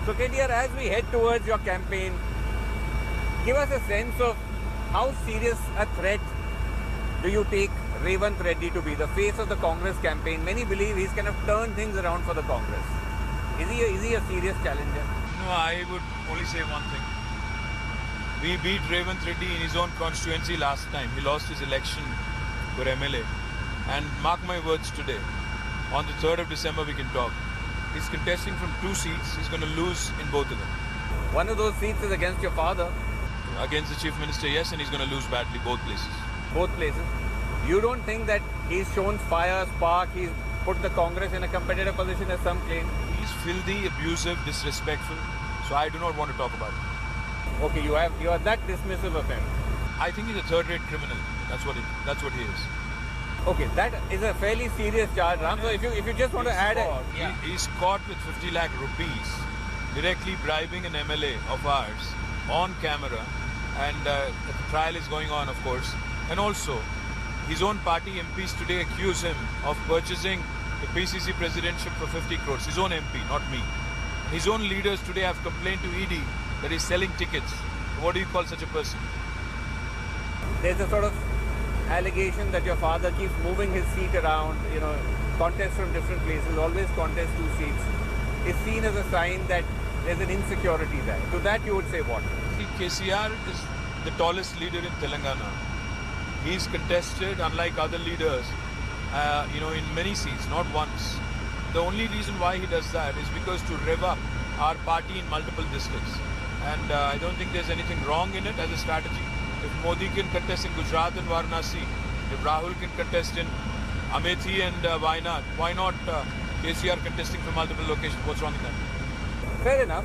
So KTR, as we head towards your campaign, give us a sense of how serious a threat do you take Revanth Reddy to be, the face of the Congress campaign? Many believe he's kind of turned things around for the Congress. Is he a serious challenger? No, I would only say one thing. We beat Revanth Reddy in his own constituency last time. He lost his election for MLA. And mark my words today, on the 3rd of December we can talk. He's contesting from 2 seats. He's going to lose in both of them. One of those seats is against your father. Against the Chief Minister, yes, and he's going to lose badly both places. Both places. You don't think that he's shown fire, spark, he's put the Congress in a competitive position as some claim? He's filthy, abusive, disrespectful. So I do not want to talk about it. Okay, you are that dismissive of him. I think he's a third-rate criminal. That's what he is. Okay, that is a fairly serious charge, Ram. So if you just want to add he's caught with 50 lakh rupees directly bribing an MLA of ours on camera, and the trial is going on, of course. And also, his own party MPs today accuse him of purchasing the PCC presidentship for 50 crores. His own MP, not me. His own leaders today have complained to ED that he's selling tickets. What do you call such a person? There's a sort of allegation that your father keeps moving his seat around, contests from different places, always contest 2 seats. Is seen as a sign that there's an insecurity there. To that you would say what? KCR is the tallest leader in Telangana. He's contested, unlike other leaders, in many seats, not once. The only reason why he does that is because to rev up our party in multiple districts. And I don't think there's anything wrong in it as a strategy. If Modi can contest in Gujarat and Varanasi, if Rahul can contest in Amethi and Wayanad, why not KCR contesting from multiple locations? What's wrong in that? Fair enough.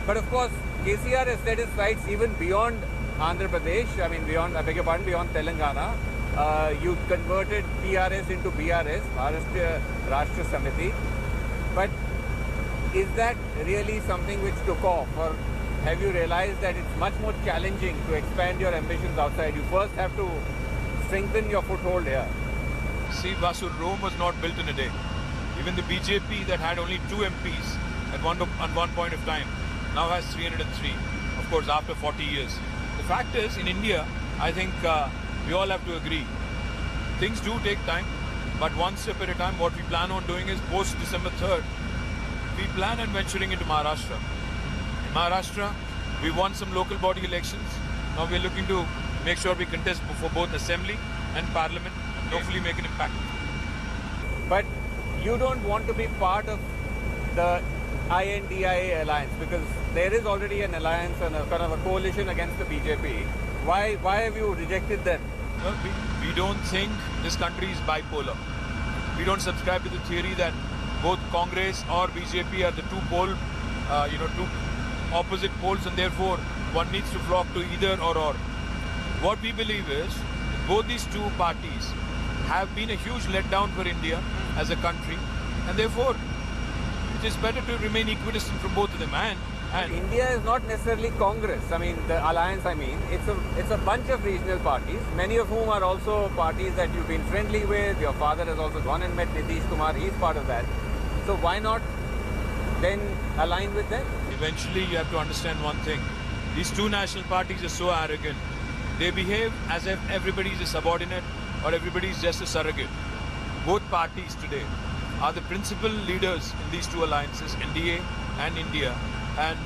But of course, KCR has set his sights even beyond Andhra Pradesh, beyond Telangana. You converted PRS into BRS, Maharashtra Rashtra Samiti. But is that really something which took off, or have you realized that it's much more challenging to expand your ambitions outside? You first have to strengthen your foothold here. See, Vasu, Rome was not built in a day. Even the BJP that had only 2 MPs at one point of time now has 303, of course, after 40 years. The fact is, in India, I think we all have to agree, things do take time, but one step at a time. What we plan on doing is post-December 3rd, we plan on venturing into Maharashtra. In Maharashtra, we won some local body elections. Now we're looking to make sure we contest for both Assembly and Parliament and hopefully make an impact. But you don't want to be part of the INDIA alliance because there is already an alliance and a kind of a coalition against the BJP. Why have you rejected them? Well, we don't think this country is bipolar. We don't subscribe to the theory that both Congress or BJP are the two opposite poles, and therefore one needs to flock to either or. What we believe is both these two parties have been a huge letdown for India as a country, and therefore it is better to remain equidistant from both of them. And India is not necessarily Congress. The alliance, it's a bunch of regional parties, many of whom are also parties that you've been friendly with. Your father has also gone and met Nitish Kumar. He's part of that. So why not then align with them? Eventually, you have to understand one thing. These two national parties are so arrogant. They behave as if everybody is a subordinate or everybody is just a surrogate. Both parties today are the principal leaders in these two alliances, NDA and India. And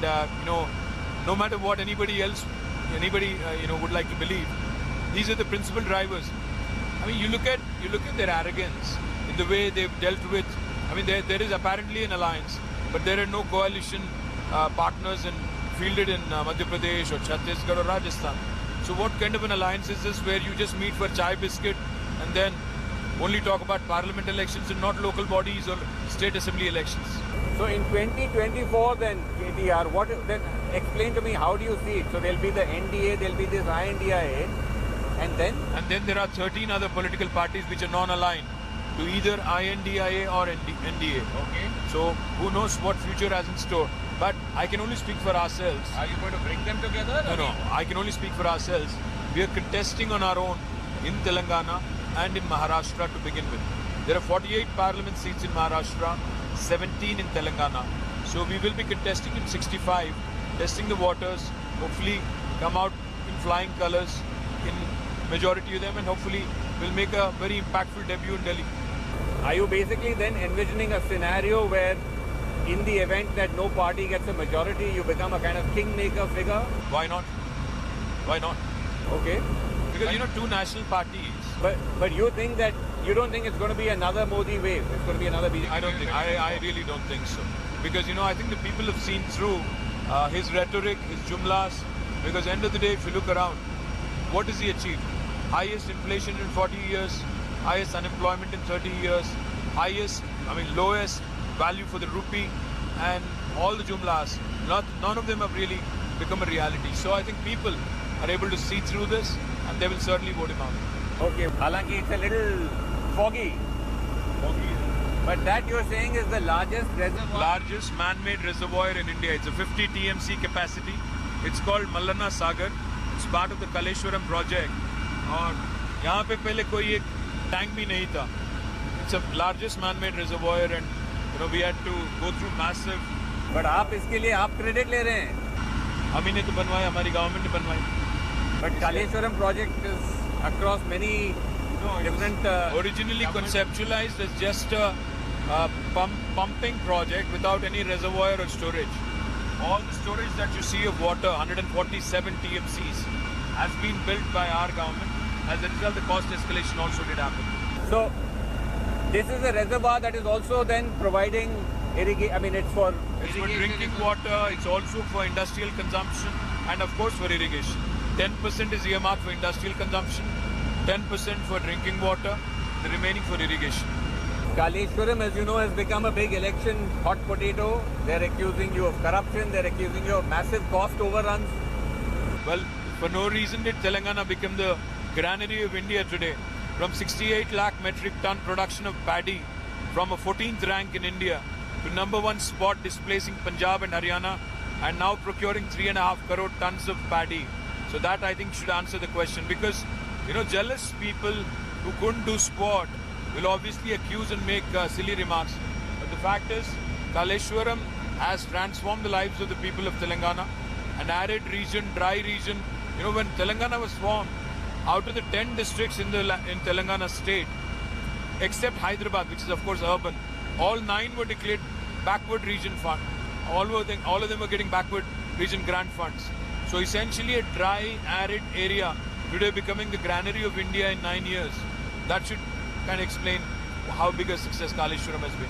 no matter what anybody would like to believe, these are the principal drivers. You look at their arrogance in the way they've dealt with. There is apparently an alliance, but there are no coalition partners fielded in Madhya Pradesh or Chhattisgarh or Rajasthan. So what kind of an alliance is this where you just meet for chai biscuit and then only talk about parliament elections and not local bodies or state assembly elections? So in 2024 then, KTR, then explain to me, how do you see it? So there'll be the NDA, there'll be this INDIA, and then? And then there are 13 other political parties which are non-aligned to either INDIA or NDA. Okay. So who knows what future has in store. But I can only speak for ourselves. Are you going to bring them together? No, I can only speak for ourselves. We are contesting on our own in Telangana and in Maharashtra to begin with. There are 48 parliament seats in Maharashtra, 17 in Telangana. So we will be contesting in 65, testing the waters, hopefully come out in flying colours in majority of them, and hopefully will make a very impactful debut in Delhi. Are you basically then envisioning a scenario where in the event that no party gets a majority, you become a kind of kingmaker figure? Why not? Why not? Okay. Because two national parties. But you think that you don't think it's going to be another Modi wave? It's going to be another BJP? I don't think. I really don't think so. Because I think the people have seen through his rhetoric, his jumlas. Because end of the day, if you look around, what has he achieved? Highest inflation in 40 years, highest unemployment in 30 years, lowest value for the rupee, and all the jumlas. None of them have really become a reality. So I think people are able to see through this, and they will certainly vote him out. Okay, halanki it's a little foggy. But that you're saying is the largest reservoir? Largest man-made reservoir in India. It's a 50 TMC capacity. It's called Mallana Sagar. It's part of the Kaleshwaram project. और यहाँ पे पहले कोई एक tank भी नहीं था. It's the largest man-made reservoir, and we had to go through massive. But आप इसके लिए आप credit ले रहे हैं? हम ही ने तो बनवाया, हमारी government ने बनवाई. But Kaleshwaram project is across many different. Originally conceptualized as just a pumping project without any reservoir or storage. All the storage that you see of water, 147 TMCs, has been built by our government. As a result, the cost escalation also did happen. So, this is a reservoir that is also then providing irrigation. It's for drinking water. It's also for industrial consumption, and of course for irrigation. 10% is earmarked for industrial consumption, 10% for drinking water, the remaining for irrigation. Kaleshwaram, as you know, has become a big election hot potato. They're accusing you of corruption. They're accusing you of massive cost overruns. Well, for no reason did Telangana become the granary of India today. From 68 lakh metric ton production of paddy, from a 14th rank in India to #1 spot, displacing Punjab and Haryana, and now procuring 3.5 crore tons of paddy. So that, I think, should answer the question. Because jealous people who couldn't do sport will obviously accuse and make silly remarks. But the fact is, Kaleshwaram has transformed the lives of the people of Telangana. An arid region, dry region. When Telangana was formed, out of the 10 districts in Telangana state, except Hyderabad, which is of course urban, all 9 were declared backward region fund. All of them were getting backward region grant funds. So essentially a dry, arid area today becoming the granary of India in 9 years. That should kind of explain how big a success Kaleshwaram has been.